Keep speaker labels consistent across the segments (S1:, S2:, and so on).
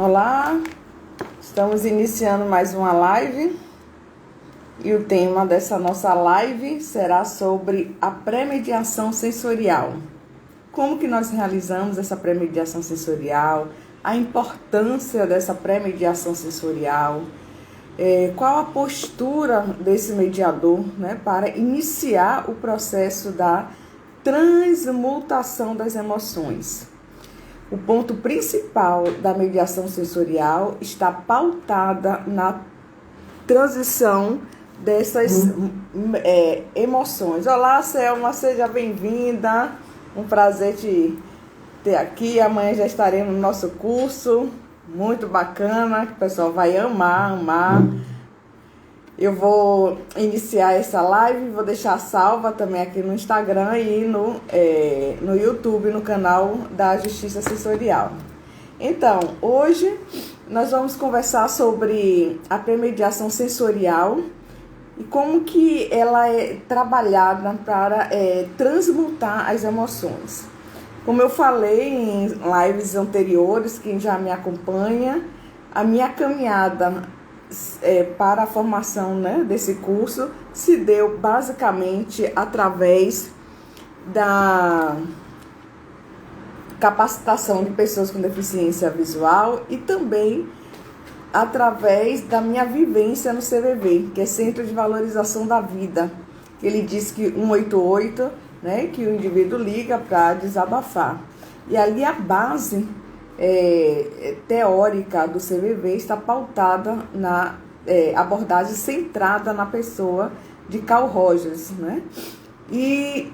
S1: Olá, estamos iniciando mais uma live e o tema dessa nossa live será sobre a pré-mediação sensorial. Como que nós realizamos essa pré-mediação sensorial, a importância dessa pré-mediação sensorial, qual a postura desse mediador, né, para iniciar o processo da transmutação das emoções. O ponto principal da mediação sensorial está pautada na transição dessas emoções. Olá, Selma, seja bem-vinda. Um prazer te ter aqui. Amanhã já estaremos no nosso curso, muito bacana, que o pessoal vai amar. Eu vou iniciar essa live, vou deixar salva também aqui no Instagram e no YouTube, no canal da Justiça Sensorial. Então, hoje nós vamos conversar sobre a premediação sensorial e como que ela é trabalhada para transmutar as emoções. Como eu falei em lives anteriores, quem já me acompanha, a minha caminhada para a formação, né, desse curso se deu basicamente através da capacitação de pessoas com deficiência visual e também através da minha vivência no CVV, que é Centro de Valorização da Vida. Ele diz que 188, né, que o indivíduo liga para desabafar. E ali a base teórica do CVV está pautada na abordagem centrada na pessoa de Carl Rogers, né? E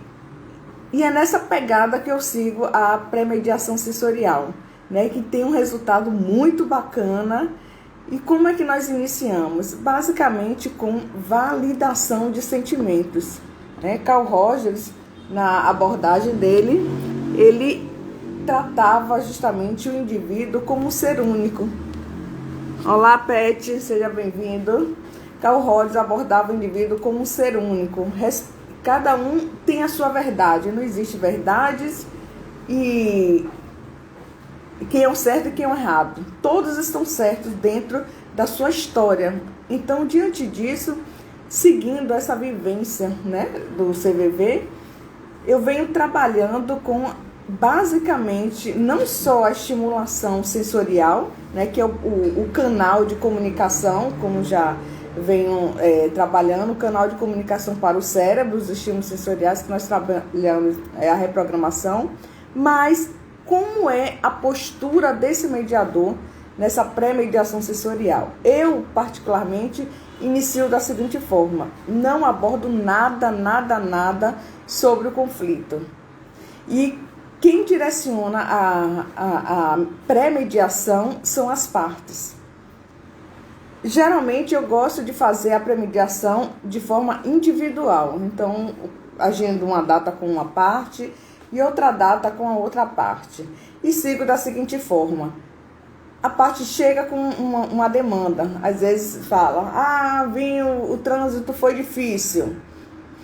S1: é nessa pegada que eu sigo a pré-mediação sensorial, né? Que tem um resultado muito bacana. E como é que nós iniciamos? Basicamente com validação de sentimentos, né? Carl Rogers, na abordagem dele, ele tratava justamente o indivíduo como um ser único. Olá, Pet, seja bem-vindo. Carl Rogers abordava o indivíduo como um ser único. Cada um tem a sua verdade, não existe verdades e quem é o certo e quem é o errado. Todos estão certos dentro da sua história. Então, diante disso, seguindo essa vivência, né, do CVV, eu venho trabalhando com basicamente não só a estimulação sensorial, né, que é o canal de comunicação, como já venho trabalhando, o canal de comunicação para o cérebro, os estímulos sensoriais que nós trabalhamos, a reprogramação, mas como é a postura desse mediador nessa pré-mediação sensorial. Eu, particularmente, inicio da seguinte forma: não abordo nada sobre o conflito. E quem direciona a pré-mediação são as partes. Geralmente eu gosto de fazer a pré-mediação de forma individual. Então, agendo uma data com uma parte e outra data com a outra parte. E sigo da seguinte forma: a parte chega com uma demanda. Às vezes fala, o trânsito foi difícil.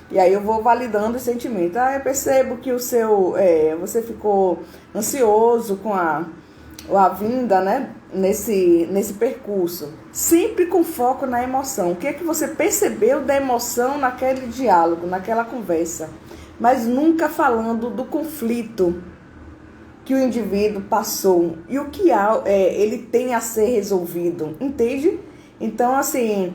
S1: E aí eu vou validando o sentimento. Eu percebo que você ficou ansioso com a vinda, né, nesse percurso. Sempre com foco na emoção. O que é que você percebeu da emoção naquele diálogo, naquela conversa? Mas nunca falando do conflito que o indivíduo passou e o que ele tem a ser resolvido, entende? Então, assim,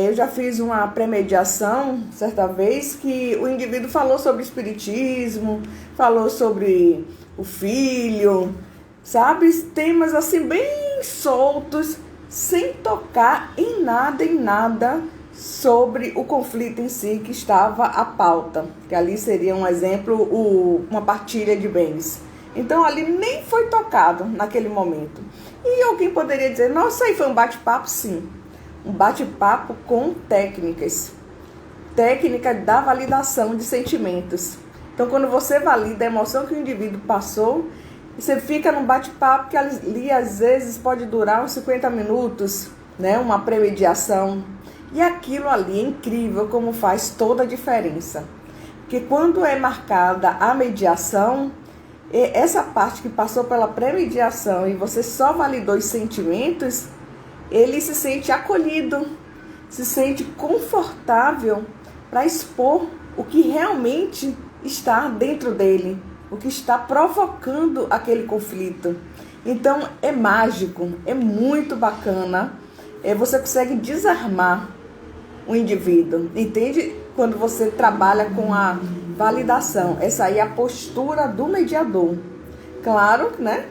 S1: eu já fiz uma pré-mediação certa vez que o indivíduo falou sobre espiritismo, falou sobre o filho, sabe? Temas assim bem soltos, sem tocar em nada sobre o conflito em si que estava à pauta, que ali seria um exemplo, uma partilha de bens. Então ali nem foi tocado naquele momento. E alguém poderia dizer, nossa, aí foi um bate-papo? Sim. Um bate-papo com técnica da validação de sentimentos. Então, quando você valida a emoção que o indivíduo passou, você fica num bate-papo que ali, às vezes, pode durar uns 50 minutos, né? Uma premediação. E aquilo ali é incrível, como faz toda a diferença. Porque quando é marcada a mediação, essa parte que passou pela premediação e você só validou os sentimentos, ele se sente acolhido, se sente confortável para expor o que realmente está dentro dele, o que está provocando aquele conflito. Então é mágico, é muito bacana, você consegue desarmar o indivíduo, entende? Quando você trabalha com a validação, essa aí é a postura do mediador. Claro, né?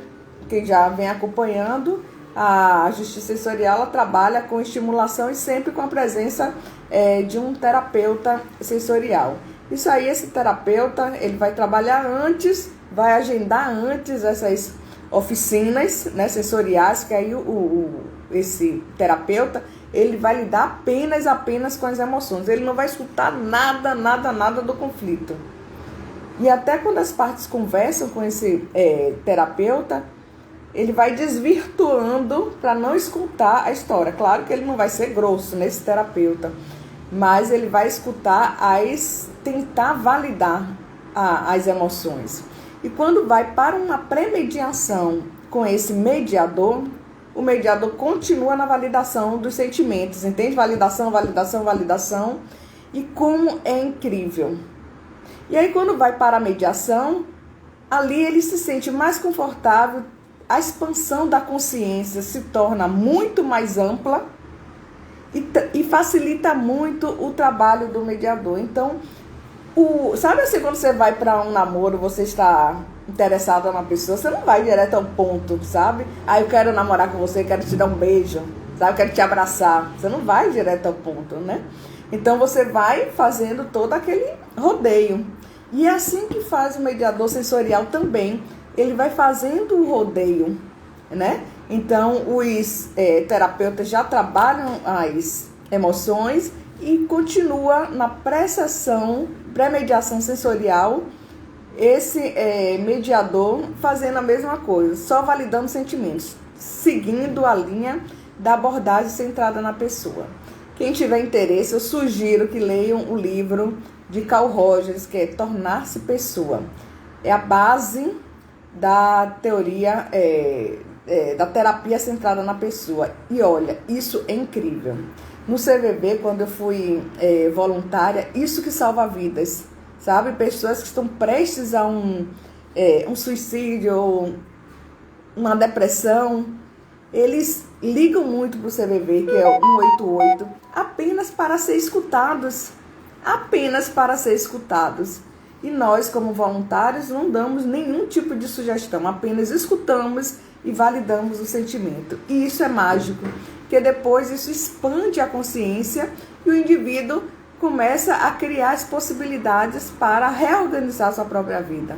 S1: Quem já vem acompanhando, a justiça sensorial, ela trabalha com estimulação e sempre com a presença de um terapeuta sensorial. Isso aí, esse terapeuta, ele vai trabalhar antes, vai agendar antes essas oficinas, né, sensoriais, que aí esse terapeuta, ele vai lidar apenas com as emoções. Ele não vai escutar nada do conflito. E até quando as partes conversam com esse terapeuta, ele vai desvirtuando para não escutar a história. Claro que ele não vai ser grosso nesse terapeuta, mas ele vai escutar, tentar validar as emoções. E quando vai para uma premediação com esse mediador, o mediador continua na validação dos sentimentos, entende? Validação. E como é incrível. E aí quando vai para a mediação, ali ele se sente mais confortável, a expansão da consciência se torna muito mais ampla e facilita muito o trabalho do mediador. Então, sabe assim, quando você vai para um namoro, você está interessado na pessoa, você não vai direto ao ponto, sabe? Eu quero namorar com você, quero te dar um beijo, sabe? Eu quero te abraçar. Você não vai direto ao ponto, né? Então você vai fazendo todo aquele rodeio. E é assim que faz o mediador sensorial também. Ele vai fazendo o rodeio, né? Então os terapeutas já trabalham as emoções e continua na pré-mediação sensorial, esse mediador fazendo a mesma coisa, só validando sentimentos, seguindo a linha da abordagem centrada na pessoa. Quem tiver interesse, eu sugiro que leiam o livro de Carl Rogers, que é Tornar-se Pessoa. É a base da teoria, da terapia centrada na pessoa. E olha, isso é incrível. No CVB, quando eu fui voluntária, isso que salva vidas, sabe? Pessoas que estão prestes a um suicídio ou uma depressão, eles ligam muito para o CVV, que é o 188, apenas para ser escutados. E nós, como voluntários, não damos nenhum tipo de sugestão, apenas escutamos e validamos o sentimento. E isso é mágico, porque depois isso expande a consciência e o indivíduo começa a criar as possibilidades para reorganizar sua própria vida.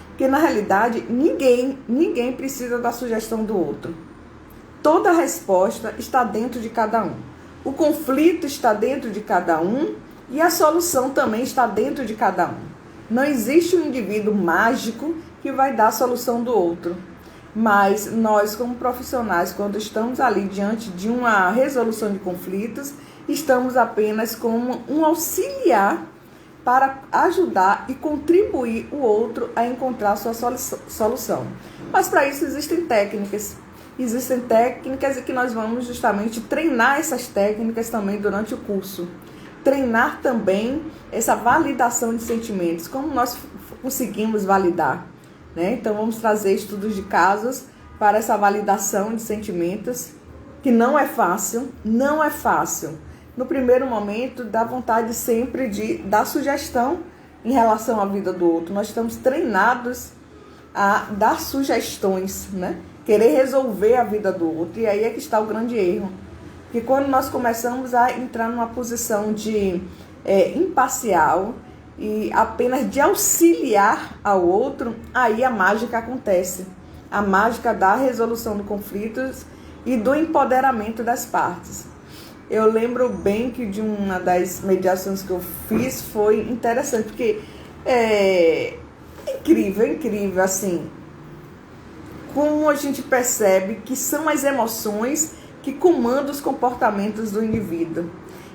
S1: Porque, na realidade, ninguém precisa da sugestão do outro. Toda a resposta está dentro de cada um. O conflito está dentro de cada um e a solução também está dentro de cada um. Não existe um indivíduo mágico que vai dar a solução do outro. Mas nós, como profissionais, quando estamos ali diante de uma resolução de conflitos, estamos apenas como um auxiliar para ajudar e contribuir o outro a encontrar a sua solução. Mas para isso existem técnicas. Existem técnicas e que nós vamos justamente treinar essas técnicas também durante o curso. Treinar também essa validação de sentimentos, como nós conseguimos validar, né? Então vamos trazer estudos de casos para essa validação de sentimentos, que não é fácil. No primeiro momento, dá vontade sempre de dar sugestão em relação à vida do outro. Nós estamos treinados a dar sugestões, né? Querer resolver a vida do outro. E aí é que está o grande erro. Porque quando nós começamos a entrar numa posição de imparcial e apenas de auxiliar ao outro, aí a mágica acontece. A mágica da resolução de conflitos e do empoderamento das partes. Eu lembro bem que de uma das mediações que eu fiz foi interessante, porque é incrível, assim, como a gente percebe que são as emoções que comandam os comportamentos do indivíduo.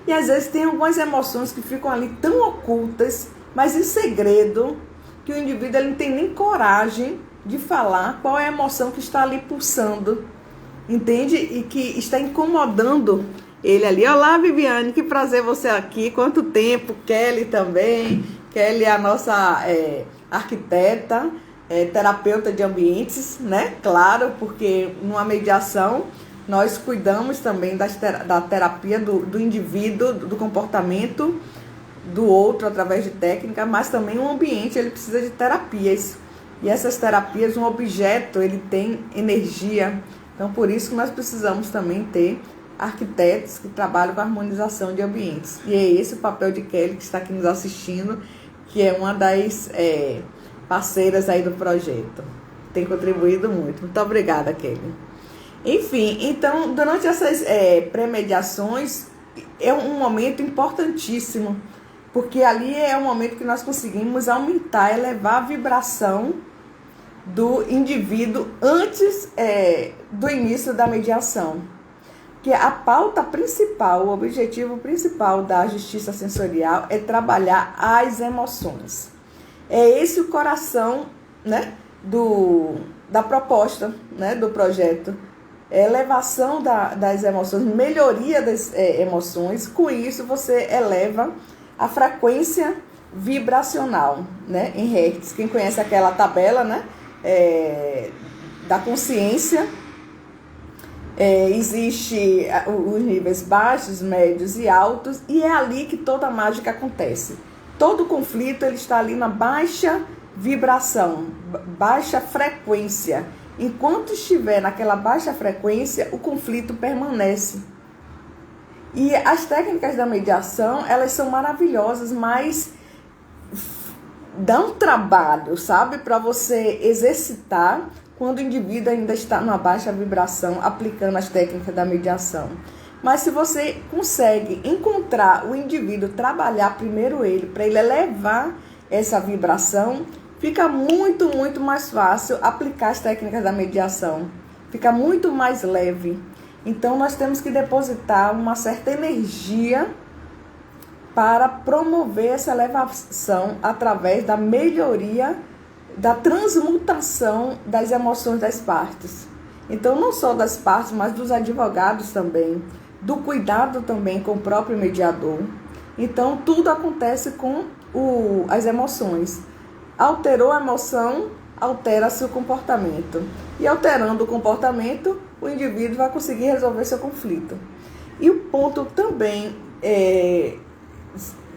S1: E às vezes tem algumas emoções que ficam ali tão ocultas, mas em segredo, que o indivíduo ele não tem nem coragem de falar qual é a emoção que está ali pulsando, entende? E que está incomodando ele ali. Olá, Viviane, que prazer você aqui. Quanto tempo? Kelly também. Kelly é a nossa arquiteta, terapeuta de ambientes, né? Claro, porque numa mediação nós cuidamos também da terapia do indivíduo, do comportamento do outro através de técnica, mas também o ambiente ele precisa de terapias. E essas terapias, um objeto, ele tem energia. Então, por isso que nós precisamos também ter arquitetos que trabalham com a harmonização de ambientes. E é esse o papel de Kelly, que está aqui nos assistindo, que é uma das parceiras aí do projeto. Tem contribuído muito. Muito obrigada, Kelly. Enfim, então, durante essas pré-mediações, é um momento importantíssimo, porque ali é um momento que nós conseguimos aumentar, elevar a vibração do indivíduo antes do início da mediação. Que a pauta principal, o objetivo principal da justiça sensorial é trabalhar as emoções. É esse o coração, né, da proposta, né, do projeto. Elevação das emoções, melhoria das emoções. Com isso, você eleva a frequência vibracional, né, em hertz. Quem conhece aquela tabela, né, da consciência, existe os níveis baixos, médios e altos, e é ali que toda a mágica acontece. Todo conflito ele está ali na baixa vibração, baixa frequência. Enquanto estiver naquela baixa frequência, o conflito permanece. E as técnicas da mediação, elas são maravilhosas, mas dá um trabalho, sabe? Para você exercitar quando o indivíduo ainda está numa baixa vibração, aplicando as técnicas da mediação. Mas se você consegue encontrar o indivíduo, trabalhar primeiro ele, para ele elevar essa vibração, fica muito, muito mais fácil aplicar as técnicas da mediação. Fica muito mais leve. Então, nós temos que depositar uma certa energia para promover essa elevação através da melhoria, da transmutação das emoções das partes. Então, não só das partes, mas dos advogados também, do cuidado também com o próprio mediador. Então, tudo acontece com as emoções. Alterou a emoção, altera-se o comportamento. E alterando o comportamento, o indivíduo vai conseguir resolver seu conflito. E o ponto também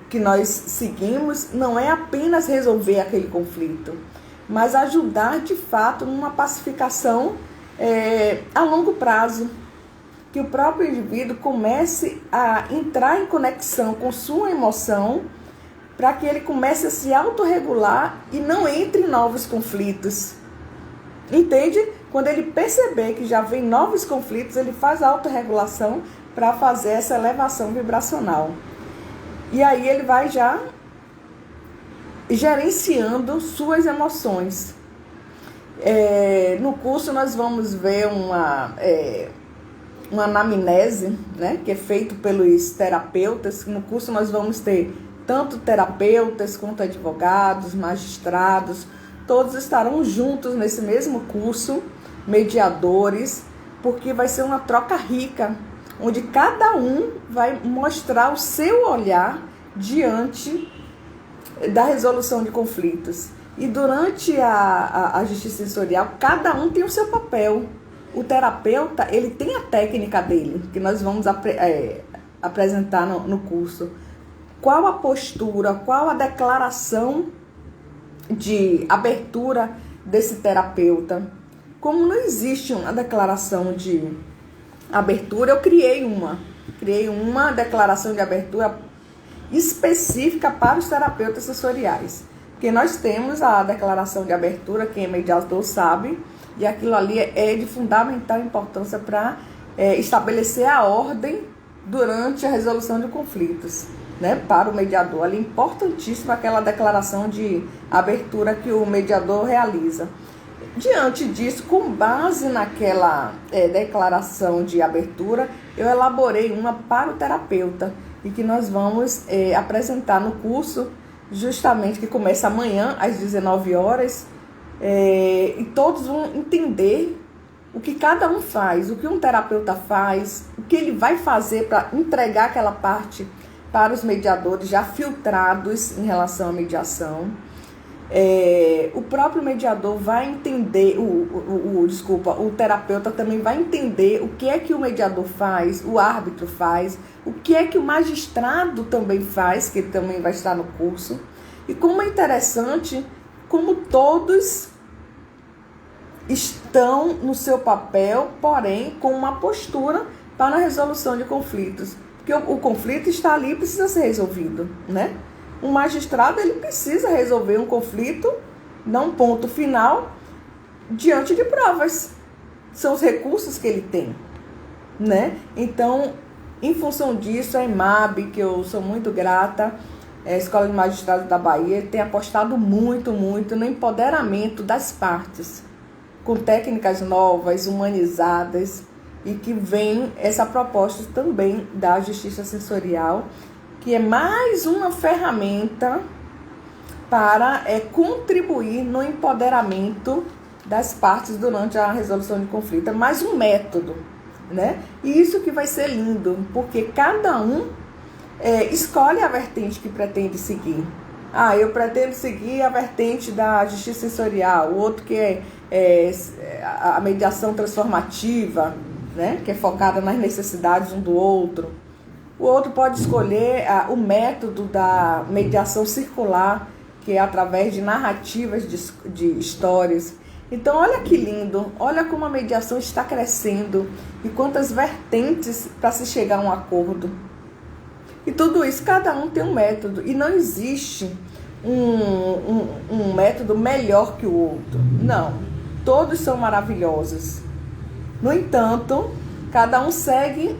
S1: que nós seguimos não é apenas resolver aquele conflito, mas ajudar de fato numa pacificação a longo prazo. Que o próprio indivíduo comece a entrar em conexão com sua emoção, para que ele comece a se autorregular e não entre em novos conflitos. Entende? Quando ele perceber que já vem novos conflitos, ele faz a autorregulação para fazer essa elevação vibracional. E aí ele vai já gerenciando suas emoções. No curso nós vamos ver uma anamnese, né, que é feito pelos terapeutas. No curso nós vamos ter tanto terapeutas quanto advogados, magistrados, todos estarão juntos nesse mesmo curso, mediadores, porque vai ser uma troca rica, onde cada um vai mostrar o seu olhar diante da resolução de conflitos. E durante a justiça sensorial, cada um tem o seu papel. O terapeuta, ele tem a técnica dele, que nós vamos apresentar no curso. Qual a postura, qual a declaração de abertura desse terapeuta? Como não existe uma declaração de abertura, eu criei uma declaração de abertura específica para os terapeutas sensoriais. Porque nós temos a declaração de abertura, quem é mediador sabe, e aquilo ali é de fundamental importância para estabelecer a ordem durante a resolução de conflitos. Né, para o mediador, ali é importantíssima aquela declaração de abertura que o mediador realiza. Diante disso, com base naquela declaração de abertura, eu elaborei uma para o terapeuta e que nós vamos apresentar no curso, justamente que começa amanhã às 19 horas, e todos vão entender o que cada um faz, o que um terapeuta faz, o que ele vai fazer para entregar aquela parte para os mediadores já filtrados em relação à mediação. O próprio mediador vai entender, o terapeuta também vai entender o que é que o mediador faz, o árbitro faz, o que é que o magistrado também faz, que ele também vai estar no curso. E como é interessante, como todos estão no seu papel, porém com uma postura para a resolução de conflitos. Porque o conflito está ali e precisa ser resolvido, né? O magistrado, ele precisa resolver um conflito, não ponto final, diante de provas. São os recursos que ele tem, né? Então, em função disso, a EMAB, que eu sou muito grata, a Escola de Magistrados da Bahia, tem apostado muito no empoderamento das partes, com técnicas novas, humanizadas, e que vem essa proposta também da justiça sensorial, que é mais uma ferramenta para contribuir no empoderamento das partes durante a resolução de conflito. É mais um método, né? E isso que vai ser lindo, porque cada um escolhe a vertente que pretende seguir. Eu pretendo seguir a vertente da justiça sensorial, o outro que é a mediação transformativa, né? Que é focada nas necessidades um do outro. O outro pode escolher o método da mediação circular, que é através de narrativas de histórias. Então, olha que lindo, olha como a mediação está crescendo e quantas vertentes para se chegar a um acordo. E tudo isso, cada um tem um método, e não existe um método melhor que o outro. Não, todos são maravilhosos. No entanto, cada um segue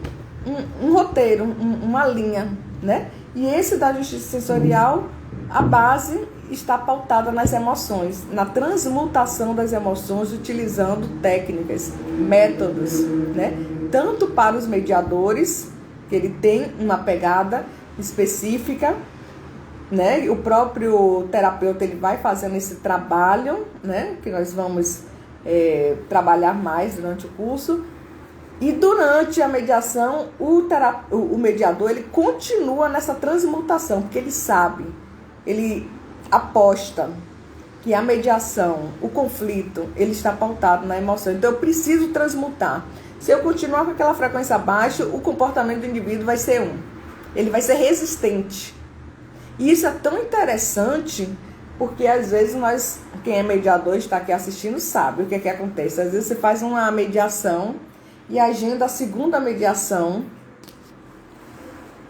S1: um roteiro, uma linha, né? E esse da justiça sensorial, a base está pautada nas emoções, na transmutação das emoções, utilizando técnicas, métodos, né? Tanto para os mediadores, que ele tem uma pegada específica, né? O próprio terapeuta, ele vai fazendo esse trabalho, né? Que nós vamos trabalhar mais durante o curso. E durante a mediação, o mediador, ele continua nessa transmutação, porque ele sabe, ele aposta que a mediação, o conflito, ele está pautado na emoção. Então, eu preciso transmutar. Se eu continuar com aquela frequência baixa, o comportamento do indivíduo vai ser ele vai ser resistente. E isso é tão interessante, porque às vezes quem é mediador, está aqui assistindo, sabe o que acontece. Às vezes você faz uma mediação e agenda a segunda mediação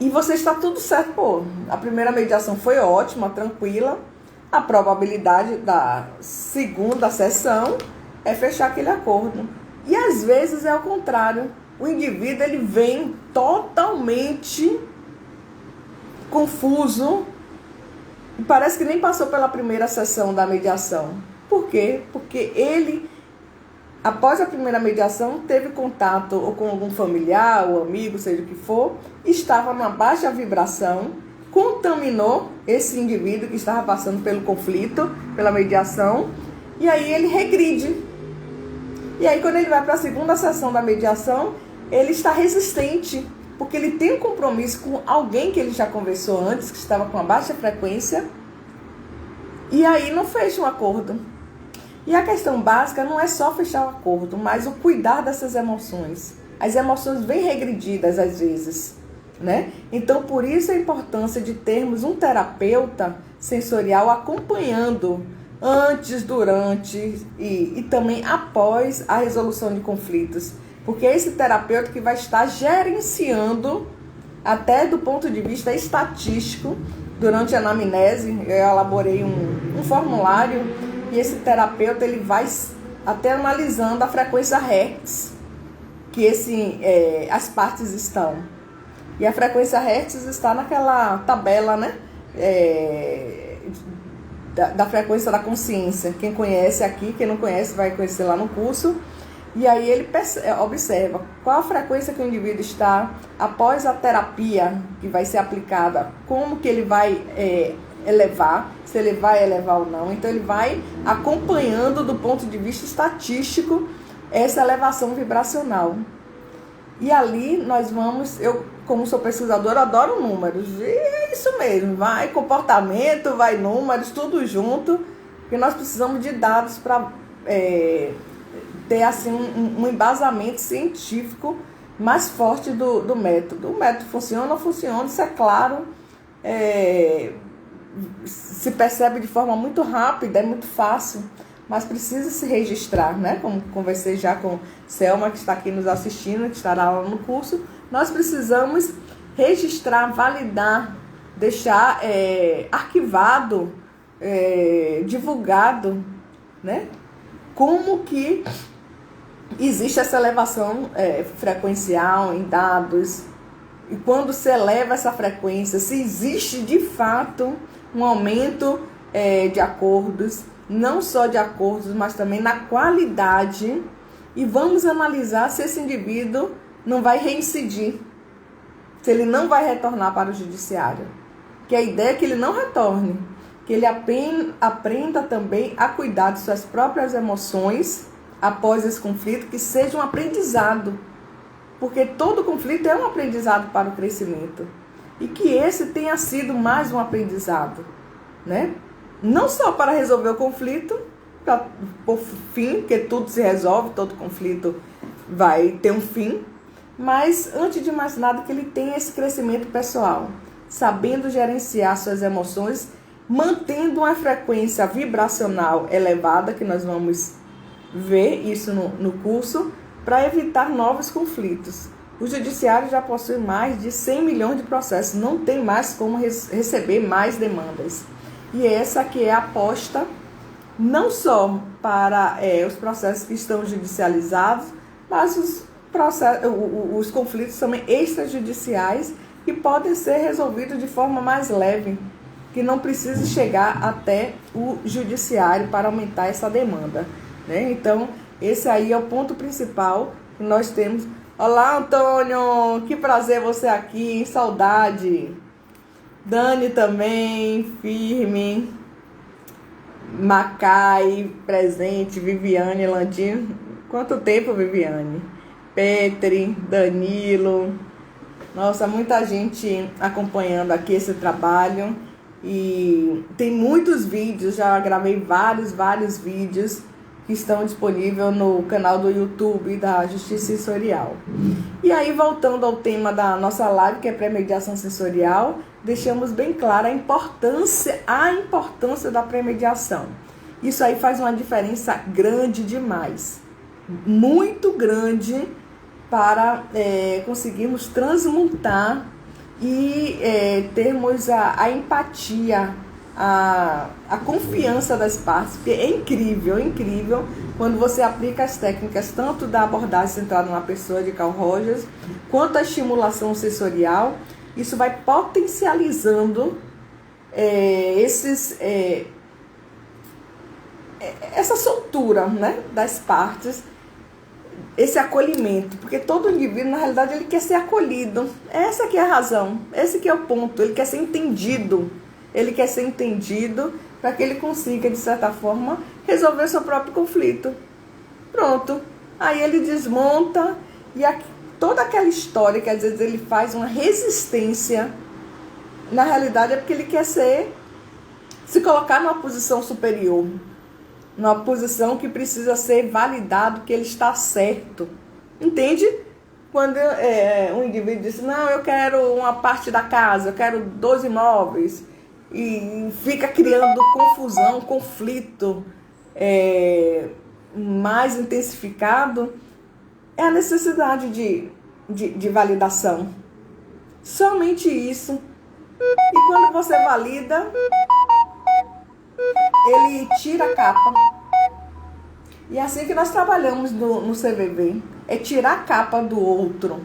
S1: e você está tudo certo. A primeira mediação foi ótima, tranquila. A probabilidade da segunda sessão é fechar aquele acordo. E às vezes é o contrário. O indivíduo, ele vem totalmente confuso e parece que nem passou pela primeira sessão da mediação. Por quê? Porque ele, após a primeira mediação, teve contato ou com algum familiar ou amigo, seja o que for, estava numa baixa vibração, contaminou esse indivíduo que estava passando pelo conflito, pela mediação, e aí ele regride. E aí, quando ele vai para a segunda sessão da mediação, ele está resistente, porque ele tem um compromisso com alguém que ele já conversou antes, que estava com uma baixa frequência, e aí não fecha um acordo. E a questão básica não é só fechar o acordo, mas o cuidar dessas emoções. As emoções vêm regredidas às vezes, né? Então, por isso a importância de termos um terapeuta sensorial acompanhando antes, durante e também após a resolução de conflitos. Porque é esse terapeuta que vai estar gerenciando, até do ponto de vista estatístico, durante a anamnese. Eu elaborei um formulário e esse terapeuta, ele vai até analisando a frequência Hertz que as partes estão. E a frequência Hertz está naquela tabela, né? Da frequência da consciência. Quem conhece aqui, quem não conhece vai conhecer lá no curso. E aí ele observa qual a frequência que o indivíduo está após a terapia que vai ser aplicada, como que ele vai elevar, se ele vai elevar ou não. Então ele vai acompanhando do ponto de vista estatístico essa elevação vibracional. E ali nós vamos, eu como sou pesquisadora, adoro números, e é isso mesmo, vai comportamento, vai números, tudo junto, porque nós precisamos de dados para ter assim um embasamento científico mais forte do método. O método funciona ou funciona, isso é claro, se percebe de forma muito rápida, é muito fácil, mas precisa se registrar, né? Como conversei já com Selma, que está aqui nos assistindo, que estará lá no curso, nós precisamos registrar, validar, deixar arquivado, divulgado, né? Como que existe essa elevação frequencial em dados, e quando se eleva essa frequência, se existe de fato um aumento de acordos, não só de acordos, mas também na qualidade, e vamos analisar se esse indivíduo não vai reincidir, se ele não vai retornar para o judiciário. Que a ideia é que ele não retorne, que ele aprenda também a cuidar de suas próprias emoções após esse conflito, que seja um aprendizado, porque todo conflito é um aprendizado para o crescimento, e que esse tenha sido mais um aprendizado, né? Não só para resolver o conflito, por fim, porque tudo se resolve, todo conflito vai ter um fim, mas antes de mais nada que ele tenha esse crescimento pessoal, sabendo gerenciar suas emoções, mantendo uma frequência vibracional elevada, que nós vamos ver isso no curso, para evitar novos conflitos. O judiciário já possui mais de 100 milhões de processos, não tem mais como receber mais demandas. E essa que é a aposta, não só para os processos que estão judicializados, mas os conflitos também extrajudiciais, que podem ser resolvidos de forma mais leve, que não precisa chegar até o judiciário para aumentar essa demanda, né? Então, esse aí é o ponto principal que nós temos. Olá, Antônio, que prazer você aqui, saudade. Dani também, firme. Macai, presente. Viviane, Landim. Quanto tempo, Viviane? Petri, Danilo. Nossa, muita gente acompanhando aqui esse trabalho. E tem muitos vídeos, já gravei vários vídeos que estão disponíveis no canal do YouTube da Justiça Sensorial. E aí, voltando ao tema da nossa live, que é premediação sensorial, deixamos bem clara a importância da premediação. Isso aí faz uma diferença grande demais, muito grande, para conseguirmos transmutar e termos a empatia, a confiança das partes, porque é incrível quando você aplica as técnicas tanto da abordagem centrada na pessoa de Carl Rogers, quanto a estimulação sensorial. Isso vai potencializando essa soltura, né, das partes, esse acolhimento, porque todo indivíduo, na realidade, ele quer ser acolhido. Essa aqui é a razão, esse aqui é o ponto, ele quer ser entendido. Ele quer ser entendido para que ele consiga, de certa forma, resolver seu próprio conflito. Pronto. Aí ele desmonta e toda aquela história que às vezes ele faz uma resistência, na realidade é porque ele quer se colocar numa posição superior, numa posição que precisa ser validado que ele está certo. Entende? Quando um indivíduo diz, não, eu quero uma parte da casa, eu quero 2 imóveis, e fica criando confusão, conflito mais intensificado, é a necessidade de validação. Somente isso. E quando você valida, ele tira a capa. E é assim que nós trabalhamos no CVV. É tirar a capa do outro,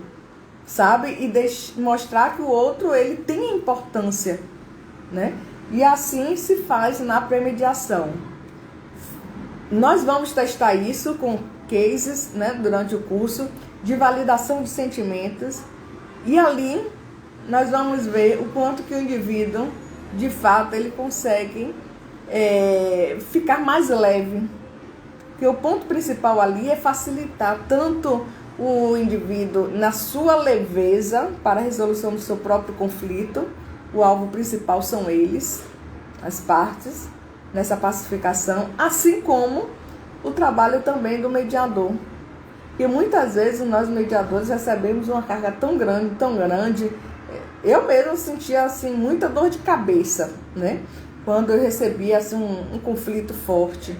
S1: sabe? E mostrar que o outro, ele tem importância, né? E assim se faz na premediação. Nós vamos testar isso com cases, né, durante o curso de validação de sentimentos, e ali nós vamos ver o quanto que o indivíduo de fato, ele consegue ficar mais leve. Porque o ponto principal ali é facilitar tanto o indivíduo na sua leveza para a resolução do seu próprio conflito. O alvo principal são eles, as partes, nessa pacificação, assim como o trabalho também do mediador. Porque muitas vezes nós mediadores recebemos uma carga tão grande. Eu mesmo sentia assim, muita dor de cabeça, né? Quando eu recebia assim, um conflito forte.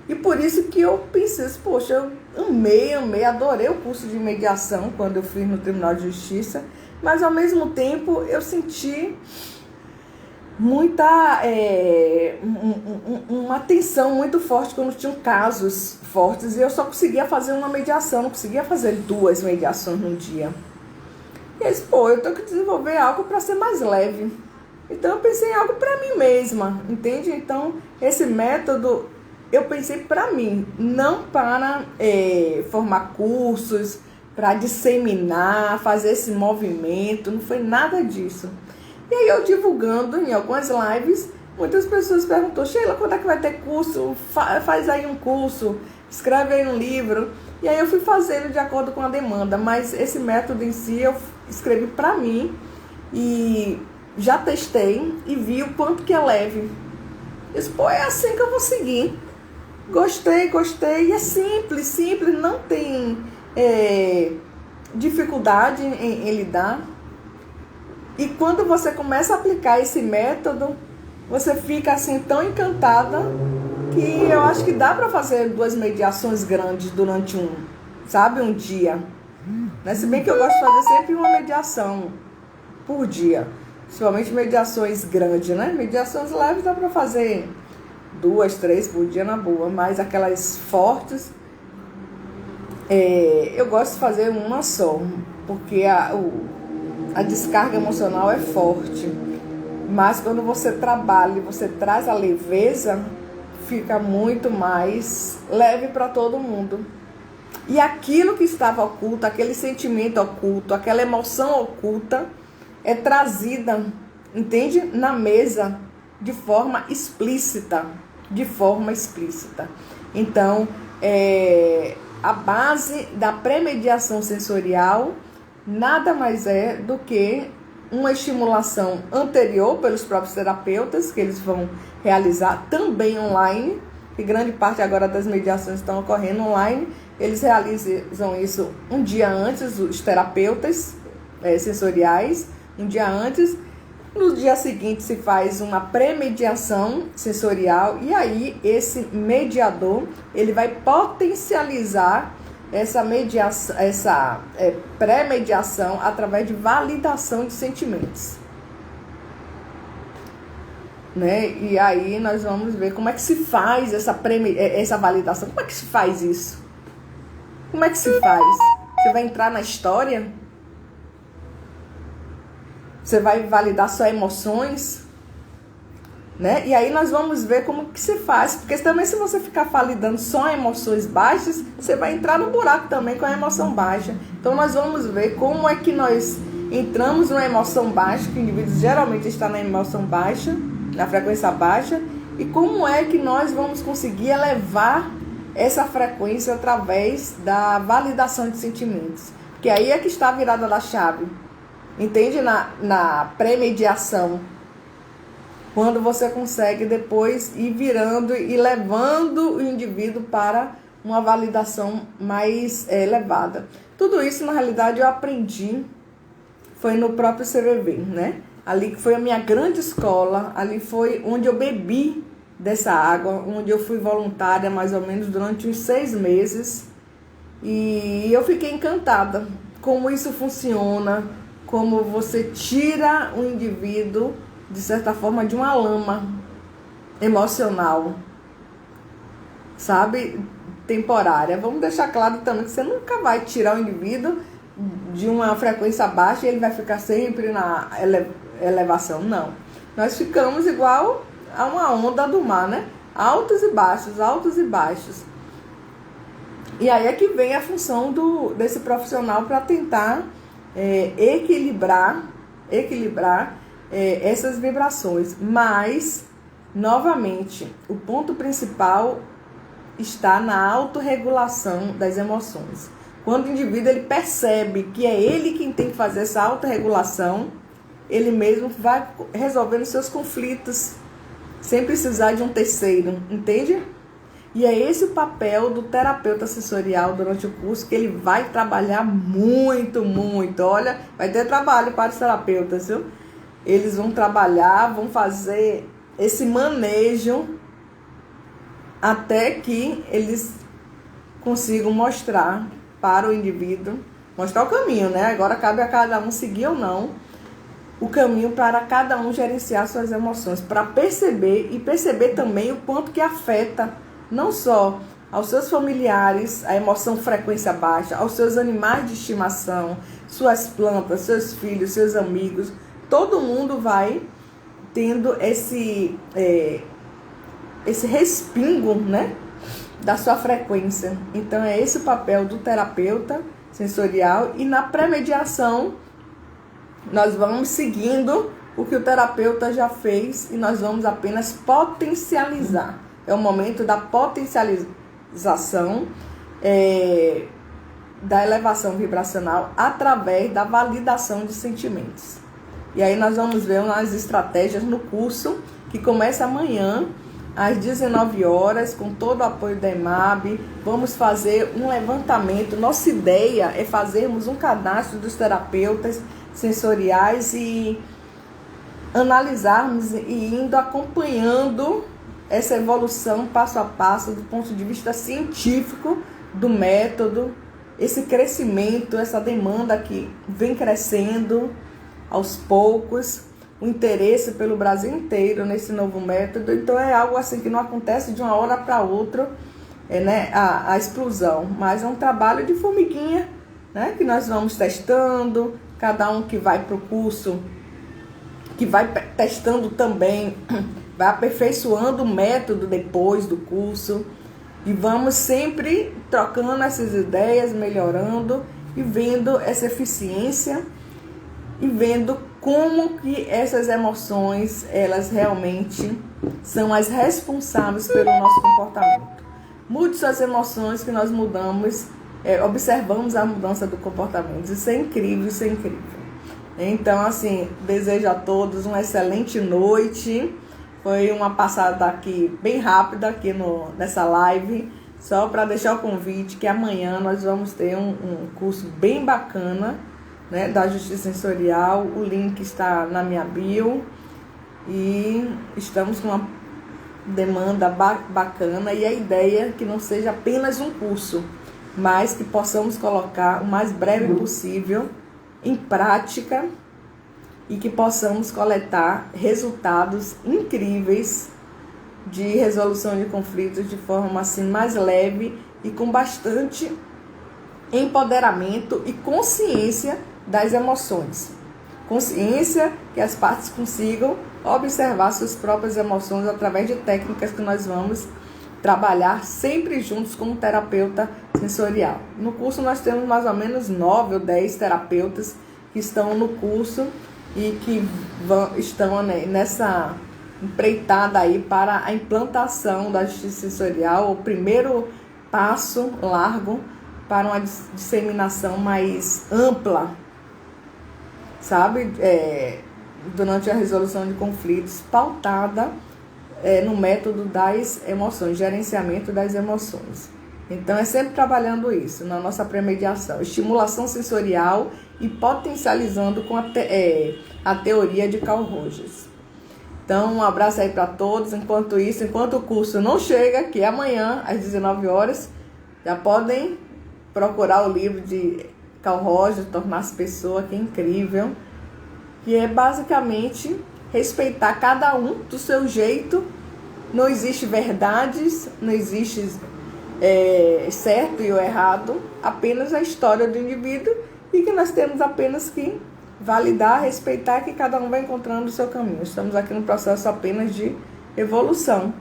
S1: E por isso que eu pensei, poxa, eu amei, adorei o curso de mediação quando eu fiz no Tribunal de Justiça, mas ao mesmo tempo eu senti muita uma tensão muito forte quando tinham casos fortes e eu só conseguia fazer uma mediação, não conseguia fazer 2 mediações no dia. E eu disse, eu tenho que desenvolver algo para ser mais leve. Então eu pensei em algo para mim mesma, entende? Então esse método eu pensei para mim, não para formar cursos, para disseminar, fazer esse movimento, não foi nada disso. E aí eu divulgando em algumas lives, muitas pessoas perguntam, Sheila, quando é que vai ter curso? Faz aí um curso, escreve aí um livro. E aí eu fui fazendo de acordo com a demanda, mas esse método em si eu escrevi para mim e já testei e vi o quanto que é leve. Eu disse, é assim que eu vou seguir. Gostei, e é simples, não tem dificuldade em lidar. E quando você começa a aplicar esse método, você fica assim tão encantada que eu acho que dá para fazer 2 mediações grandes durante um dia. Né? Se bem que eu gosto de fazer sempre uma mediação por dia, principalmente mediações grandes, né? Mediações leves dá para fazer 2, 3 por dia na boa, mas aquelas fortes, eu gosto de fazer uma só, porque a descarga emocional é forte, mas quando você trabalha e você traz a leveza, fica muito mais leve para todo mundo. E aquilo que estava oculto, aquele sentimento oculto, aquela emoção oculta, é trazida, entende? Na mesa, de forma explícita. Então, a base da premediação sensorial nada mais é do que uma estimulação anterior pelos próprios terapeutas, que eles vão realizar também online, e grande parte agora das mediações estão ocorrendo online. Eles realizam isso um dia antes, os terapeutas sensoriais, um dia antes. No dia seguinte se faz uma pré-mediação sensorial e aí esse mediador ele vai potencializar essa pré-mediação através de validação de sentimentos. Né? E aí nós vamos ver como é que se faz essa validação. Como é que se faz isso? Como é que se faz? Você vai entrar na história? Você vai validar só emoções? Né? E aí nós vamos ver como que se faz. Porque também se você ficar validando só emoções baixas, você vai entrar no buraco também com a emoção baixa. Então nós vamos ver como é que nós entramos numa emoção baixa, que o indivíduo geralmente está na emoção baixa, na frequência baixa, e como é que nós vamos conseguir elevar essa frequência através da validação de sentimentos. Porque aí é que está a virada da chave. Entende? Na pré-mediação. Quando você consegue depois ir virando e levando o indivíduo para uma validação mais elevada. Tudo isso, na realidade, eu aprendi, foi no próprio CVV, né? Ali que foi a minha grande escola, ali foi onde eu bebi dessa água, onde eu fui voluntária mais ou menos durante uns 6 meses. E eu fiquei encantada como isso funciona, como você tira o indivíduo, de certa forma, de uma lama emocional, sabe? Temporária. Vamos deixar claro também que você nunca vai tirar o indivíduo de uma frequência baixa e ele vai ficar sempre na elevação. Não. Nós ficamos igual a uma onda do mar, né? Altos e baixos, altos e baixos. E aí é que vem a função desse profissional para tentar equilibrar essas vibrações. Mas, novamente, o ponto principal está na autorregulação das emoções. Quando o indivíduo ele percebe que é ele quem tem que fazer essa autorregulação, ele mesmo vai resolvendo seus conflitos, sem precisar de um terceiro, entende? E é esse o papel do terapeuta sensorial durante o curso, que ele vai trabalhar muito, muito. Olha, vai ter trabalho para os terapeutas, viu? Eles vão trabalhar, vão fazer esse manejo até que eles consigam mostrar para o indivíduo, mostrar o caminho, né? Agora cabe a cada um seguir ou não o caminho para cada um gerenciar suas emoções, para perceber e perceber também o quanto que afeta não só aos seus familiares, a emoção frequência baixa, aos seus animais de estimação, suas plantas, seus filhos, seus amigos. Todo mundo vai tendo esse respingo, né, da sua frequência. Então é esse o papel do terapeuta sensorial, e na pré-mediação nós vamos seguindo o que o terapeuta já fez e nós vamos apenas potencializar. É o momento da potencialização da elevação vibracional através da validação de sentimentos. E aí nós vamos ver umas estratégias no curso que começa amanhã às 19 horas, com todo o apoio da EMAB. Vamos fazer um levantamento. Nossa ideia é fazermos um cadastro dos terapeutas sensoriais e analisarmos e indo acompanhando essa evolução passo a passo do ponto de vista científico do método, esse crescimento, essa demanda que vem crescendo aos poucos, o interesse pelo Brasil inteiro nesse novo método. Então é algo assim que não acontece de uma hora para outra, né, a explosão, mas é um trabalho de formiguinha, né, que nós vamos testando, cada um que vai para o curso, que vai testando também, vai aperfeiçoando o método depois do curso, e vamos sempre trocando essas ideias, melhorando e vendo essa eficiência e vendo como que essas emoções, elas realmente são as responsáveis pelo nosso comportamento. Mude suas emoções que nós mudamos, observamos a mudança do comportamento. Isso é incrível, isso é incrível. Então, assim, desejo a todos uma excelente noite. Foi uma passada aqui bem rápida aqui nessa live, só para deixar o convite que amanhã nós vamos ter um curso bem bacana, né, da Justiça Sensorial. O link está na minha bio e estamos com uma demanda bacana, e a ideia é que não seja apenas um curso, mas que possamos colocar o mais breve possível em prática e que possamos coletar resultados incríveis de resolução de conflitos de forma assim mais leve e com bastante empoderamento e consciência das emoções. Consciência que as partes consigam observar suas próprias emoções através de técnicas que nós vamos trabalhar sempre juntos com um terapeuta sensorial. No curso nós temos mais ou menos 9 ou 10 terapeutas que estão no curso e que estão, né, nessa empreitada aí para a implantação da justiça sensorial, o primeiro passo largo para uma disseminação mais ampla, sabe, durante a resolução de conflitos, pautada no método das emoções, gerenciamento das emoções. Então é sempre trabalhando isso na nossa pré-mediação, estimulação sensorial e potencializando com a teoria de Carl Rogers. Então um abraço aí para todos. Enquanto isso, enquanto o curso não chega, que é amanhã às 19 horas, já podem procurar o livro de Carl Rogers, Tornar-se Pessoa, que é incrível, que é basicamente respeitar cada um do seu jeito. Não existe verdades, não existe certo e o errado, apenas a história do indivíduo, e que nós temos apenas que validar, respeitar, que cada um vai encontrando o seu caminho. Estamos aqui no processo apenas de evolução.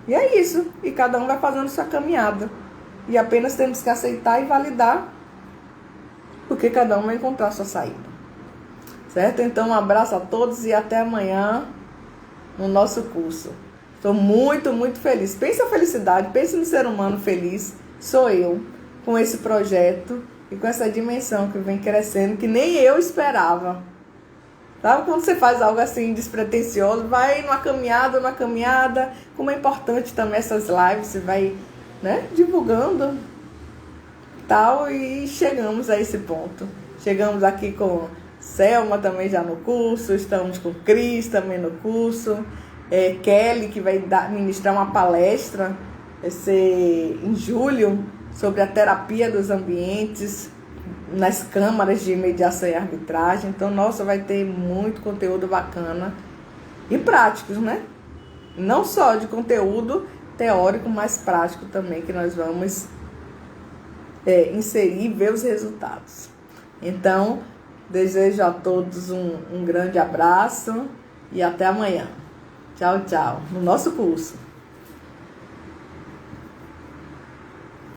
S1: E é isso, e cada um vai fazendo sua caminhada. E apenas temos que aceitar e validar, porque cada um vai encontrar a sua saída. certo? Então, um abraço a todos e até amanhã no nosso curso. Estou muito, muito feliz. Pensa a felicidade, pensa no ser humano feliz, sou eu, com esse projeto e com essa dimensão que vem crescendo, que nem eu esperava. Sabe quando você faz algo assim despretensioso, vai numa caminhada, como é importante também essas lives, você vai, né, divulgando tal, e chegamos a esse ponto. Chegamos aqui com Selma também já no curso, estamos com Cris também no curso, Kelly, que vai ministrar uma palestra em julho sobre a terapia dos ambientes nas câmaras de mediação e arbitragem. Então, nossa, vai ter muito conteúdo bacana e práticos, né? Não só de conteúdo teórico, mas prático também, que nós vamos inserir e ver os resultados. Então, desejo a todos um grande abraço e até amanhã. Tchau, tchau. No nosso curso.